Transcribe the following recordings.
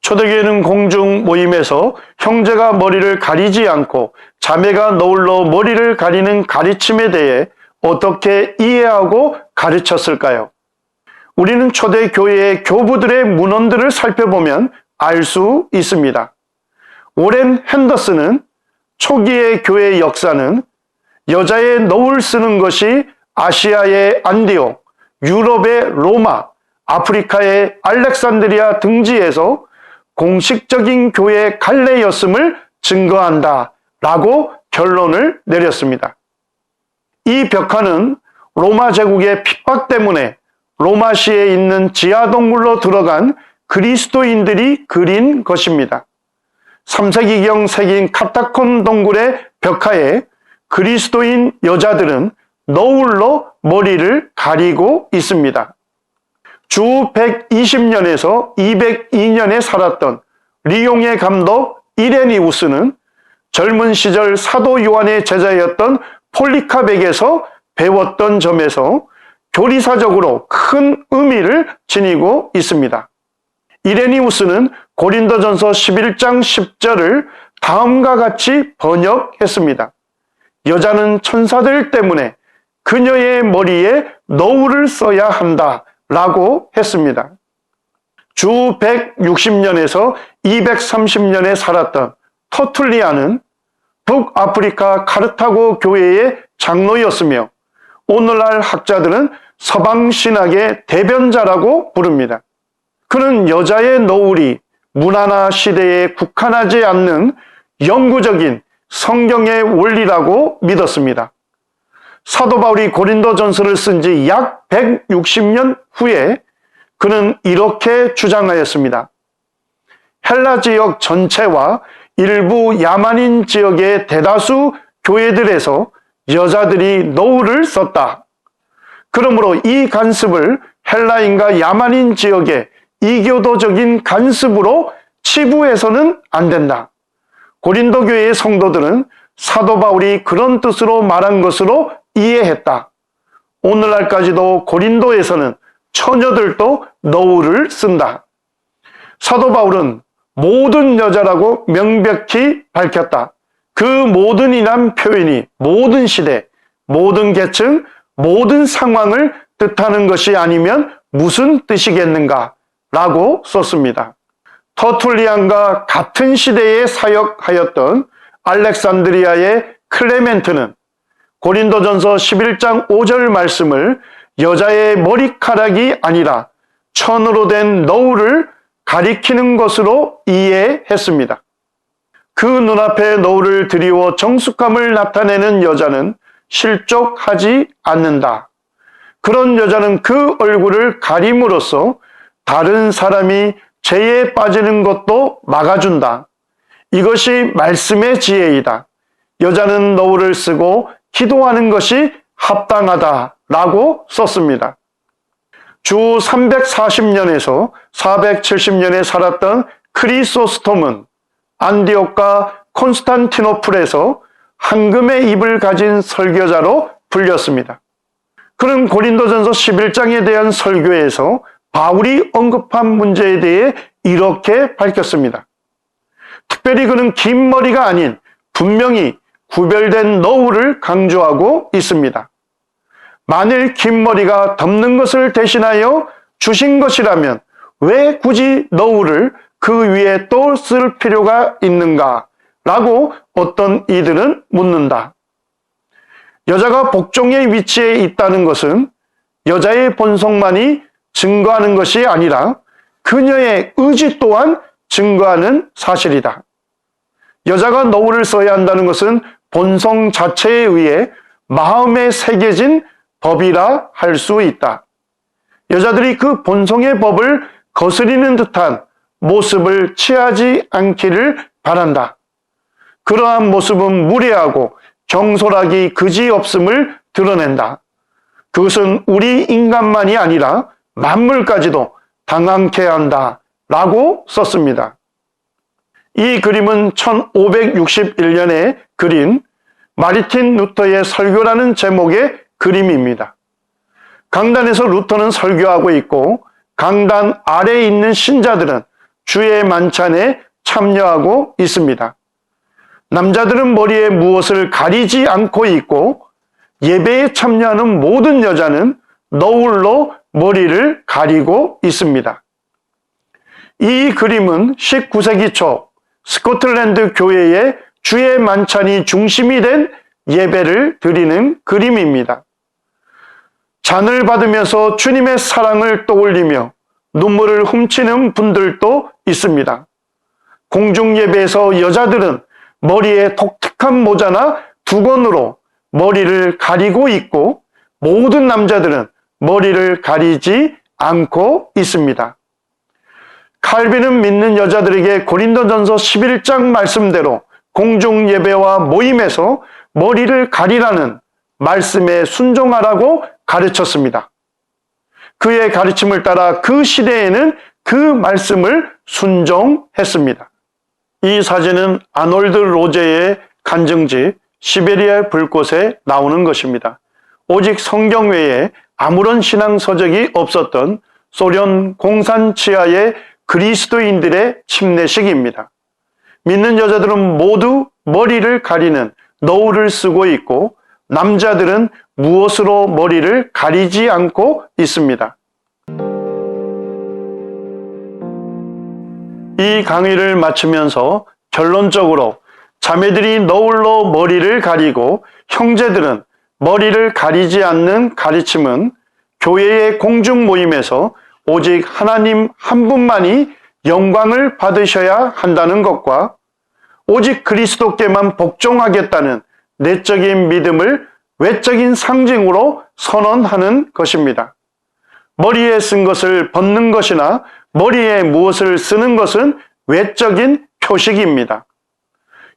초대교회는 공중 모임에서 형제가 머리를 가리지 않고 자매가 너울로 머리를 가리는 가르침에 대해 어떻게 이해하고 가르쳤을까요? 우리는 초대교회의 교부들의 문헌들을 살펴보면 알 수 있습니다. 오렌 핸더슨은 초기의 교회의 역사는 여자의 너울 쓰는 것이 아시아의 안디옥, 유럽의 로마, 아프리카의 알렉산드리아 등지에서 공식적인 교회 갈래였음을 증거한다 라고 결론을 내렸습니다. 이 벽화는 로마 제국의 핍박 때문에 로마시에 있는 지하동굴로 들어간 그리스도인들이 그린 것입니다. 3세기경 새긴 카타콤 동굴의 벽화에 그리스도인 여자들은 너울로 머리를 가리고 있습니다. 주 120년에서 202년에 살았던 리옹의 감독 이레니우스는 젊은 시절 사도 요한의 제자였던 폴리카백에서 배웠던 점에서 교리사적으로 큰 의미를 지니고 있습니다. 이레니우스는 고린도전서 11장 10절을 다음과 같이 번역했습니다. 여자는 천사들 때문에 그녀의 머리에 너울을 써야 한다 라고 했습니다. 주 160년에서 230년에 살았던 터툴리안은 북아프리카 카르타고 교회의 장로였으며 오늘날 학자들은 서방신학의 대변자라고 부릅니다. 그는 여자의 너울이 문화나 시대에 국한하지 않는 영구적인 성경의 원리라고 믿었습니다. 사도 바울이 고린도전서를 쓴 지 약 160년 후에 그는 이렇게 주장하였습니다. 헬라 지역 전체와 일부 야만인 지역의 대다수 교회들에서 여자들이 너울을 썼다. 그러므로 이 간습을 헬라인과 야만인 지역의 이교도적인 간습으로 치부해서는 안 된다. 고린도 교회의 성도들은 사도 바울이 그런 뜻으로 말한 것으로 이해했다. 오늘날까지도 고린도에서는 처녀들도 너울을 쓴다. 사도 바울은 모든 여자라고 명백히 밝혔다. 그 모든이란 표현이 모든 시대, 모든 계층, 모든 상황을 뜻하는 것이 아니면 무슨 뜻이겠는가 라고 썼습니다. 터툴리안과 같은 시대에 사역하였던 알렉산드리아의 클레멘트는 고린도전서 11장 5절 말씀을 여자의 머리카락이 아니라 천으로 된 너울을 가리키는 것으로 이해했습니다. 그 눈앞에 너울을 드리워 정숙함을 나타내는 여자는 실족하지 않는다. 그런 여자는 그 얼굴을 가림으로써 다른 사람이 죄에 빠지는 것도 막아준다. 이것이 말씀의 지혜이다. 여자는 너울을 쓰고 기도하는 것이 합당하다라고 썼습니다. 주 340년에서 470년에 살았던 크리소스톰은 안디옥과 콘스탄티노플에서 황금의 입을 가진 설교자로 불렸습니다. 그는 고린도전서 11장에 대한 설교에서 바울이 언급한 문제에 대해 이렇게 밝혔습니다. 특별히 그는 긴 머리가 아닌 분명히 구별된 너울을 강조하고 있습니다. 만일 긴 머리가 덮는 것을 대신하여 주신 것이라면 왜 굳이 너울을 그 위에 또 쓸 필요가 있는가? 라고 어떤 이들은 묻는다. 여자가 복종의 위치에 있다는 것은 여자의 본성만이 증거하는 것이 아니라 그녀의 의지 또한 증거하는 사실이다. 여자가 너울을 써야 한다는 것은 본성 자체에 의해 마음에 새겨진 법이라 할 수 있다. 여자들이 그 본성의 법을 거스리는 듯한 모습을 취하지 않기를 바란다. 그러한 모습은 무례하고 경솔하기 그지없음을 드러낸다. 그것은 우리 인간만이 아니라 만물까지도 당황케 한다 라고 썼습니다. 이 그림은 1561년에 그린 마르틴 루터의 설교라는 제목의 그림입니다. 강단에서 루터는 설교하고 있고 강단 아래에 있는 신자들은 주의 만찬에 참여하고 있습니다. 남자들은 머리에 무엇을 가리지 않고 있고 예배에 참여하는 모든 여자는 너울로 머리를 가리고 있습니다. 이 그림은 19세기 초 스코틀랜드 교회의 주의 만찬이 중심이 된 예배를 드리는 그림입니다. 잔을 받으면서 주님의 사랑을 떠올리며 눈물을 훔치는 분들도 있습니다. 공중예배에서 여자들은 머리에 독특한 모자나 두건으로 머리를 가리고 있고 모든 남자들은 머리를 가리지 않고 있습니다. 칼빈은 믿는 여자들에게 고린도전서 11장 말씀대로 공중예배와 모임에서 머리를 가리라는 말씀에 순종하라고 가르쳤습니다. 그의 가르침을 따라 그 시대에는 그 말씀을 순종했습니다. 이 사진은 아놀드 로제의 간증지 시베리아 불꽃에 나오는 것입니다. 오직 성경 외에 아무런 신앙 서적이 없었던 소련 공산 치하의 그리스도인들의 침례식입니다. 믿는 여자들은 모두 머리를 가리는 너울을 쓰고 있고 남자들은 무엇으로 머리를 가리지 않고 있습니다. 이 강의를 마치면서 결론적으로 자매들이 너울로 머리를 가리고 형제들은 머리를 가리지 않는 가르침은 교회의 공중 모임에서 오직 하나님 한 분만이 영광을 받으셔야 한다는 것과 오직 그리스도께만 복종하겠다는 내적인 믿음을 외적인 상징으로 선언하는 것입니다. 머리에 쓴 것을 벗는 것이나 머리에 무엇을 쓰는 것은 외적인 표식입니다.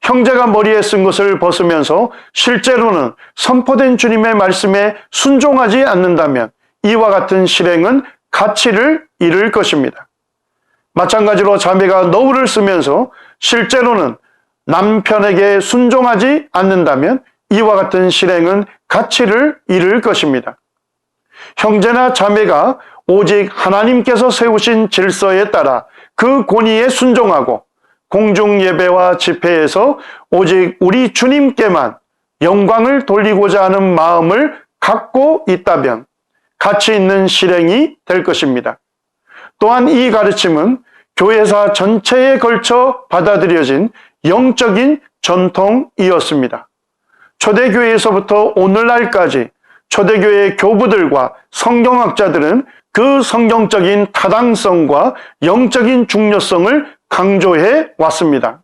형제가 머리에 쓴 것을 벗으면서 실제로는 선포된 주님의 말씀에 순종하지 않는다면 이와 같은 실행은 가치를 잃을 것입니다. 마찬가지로 자매가 너울을 쓰면서 실제로는 남편에게 순종하지 않는다면 이와 같은 실행은 가치를 잃을 것입니다. 형제나 자매가 오직 하나님께서 세우신 질서에 따라 그 권위에 순종하고 공중예배와 집회에서 오직 우리 주님께만 영광을 돌리고자 하는 마음을 갖고 있다면 가치 있는 실행이 될 것입니다. 또한 이 가르침은 교회사 전체에 걸쳐 받아들여진 영적인 전통이었습니다. 초대교회에서부터 오늘날까지 초대교회 교부들과 성경학자들은 그 성경적인 타당성과 영적인 중요성을 강조해 왔습니다.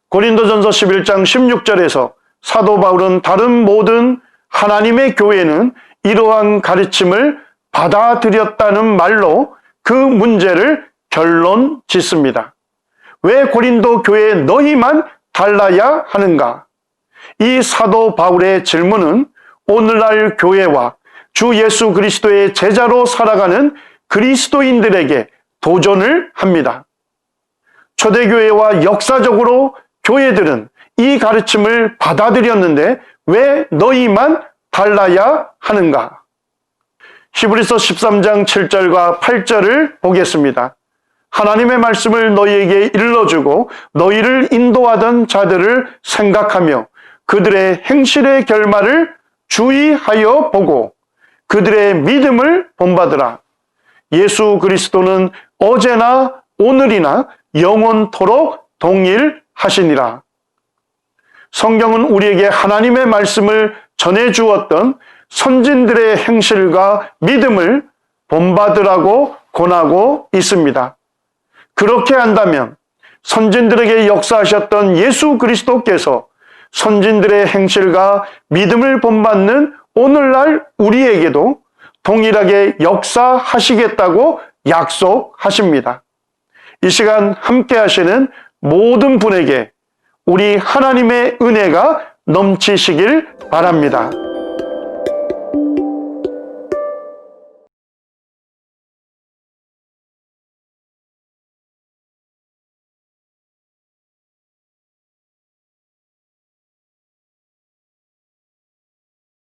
고린도전서 11장 16절에서 사도 바울은 다른 모든 하나님의 교회는 이러한 가르침을 받아들였다는 말로 그 문제를 결론 짓습니다. 왜 고린도 교회 너희만 달라야 하는가? 이 사도 바울의 질문은 오늘날 교회와 주 예수 그리스도의 제자로 살아가는 그리스도인들에게 도전을 합니다. 초대교회와 역사적으로 교회들은 이 가르침을 받아들였는데 왜 너희만 달라야 하는가? 히브리서 13장 7절과 8절을 보겠습니다. 하나님의 말씀을 너희에게 일러주고 너희를 인도하던 자들을 생각하며 그들의 행실의 결말을 주의하여 보고 그들의 믿음을 본받으라. 예수 그리스도는 어제나 오늘이나 영원토록 동일하시니라. 성경은 우리에게 하나님의 말씀을 전해주었던 선진들의 행실과 믿음을 본받으라고 권하고 있습니다. 그렇게 한다면 선진들에게 역사하셨던 예수 그리스도께서 선진들의 행실과 믿음을 본받는 오늘날 우리에게도 동일하게 역사하시겠다고 약속하십니다. 이 시간 함께 하시는 모든 분에게 우리 하나님의 은혜가 넘치시길 바랍니다.